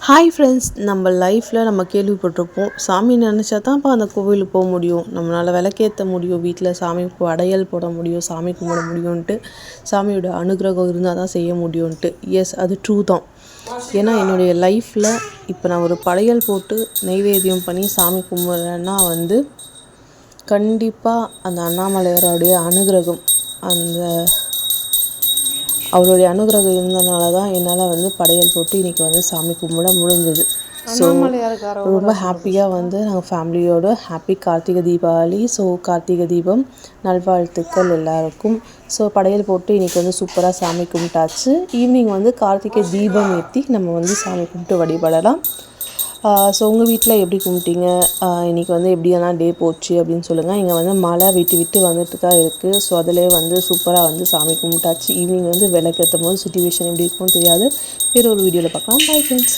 Hi friends, நம்ம லைஃப்பில் நம்ம கேள்விப்பட்டிருப்போம், சாமி நினச்சா தான்ப்பா அந்த கோவிலுக்கு போக முடியும், நம்மளால் விளக்கேற்ற முடியும், வீட்டில் சாமிக்கு அடையல் போட முடியும், சாமி கும்பிட முடியும்ன்ட்டு, சாமியோட அனுகிரகம் இருந்தால் தான் செய்ய முடியும்ன்ட்டு. எஸ், அது ட்ரூ தான். ஏன்னா என்னுடைய லைஃப்பில் இப்போ நான் ஒரு படையல் போட்டு நெய்வேத்தியம் பண்ணி சாமி கும்பிட்றேன்னா கண்டிப்பாக அந்த அண்ணாமலையாரோடைய அனுகிரகம், அவருடைய அனுகிரகம் இருந்தனால தான் என்னால் படையல் போட்டு இன்றைக்கி சாமி கும்பிட முடிஞ்சது. ஸோ ரொம்ப ஹாப்பியாக நாங்கள் ஃபேமிலியோடு ஹாப்பி கார்த்திகை தீபாவளி. ஸோ கார்த்திகை தீபம் நல்வாழ்த்துக்கள் எல்லாருக்கும். ஸோ படையல் போட்டு இன்றைக்கி சூப்பராக சாமி கும்பிட்டாச்சு. ஈவினிங் கார்த்திகை தீபம் ஏற்றி நம்ம சாமி கும்பிட்டு வழிபடலாம். ஸோ உங்கள் வீட்டில் எப்படி கும்பிட்டீங்க, இன்றைக்கி எப்படியெல்லாம் டே போச்சு அப்படின்னு சொல்லுங்கள். இங்கே மழை விட்டு விட்டு வந்துட்டு தான் இருக்குது. ஸோ அதிலே சூப்பராக சாமி கும்பிட்டாச்சு. ஈவினிங் விளக்கேற்றும் போது சிச்சுவேஷன் எப்படி இருக்கும்னு தெரியாது. வேறு ஒரு வீடியோவில் பார்க்கலாம். Bye friends.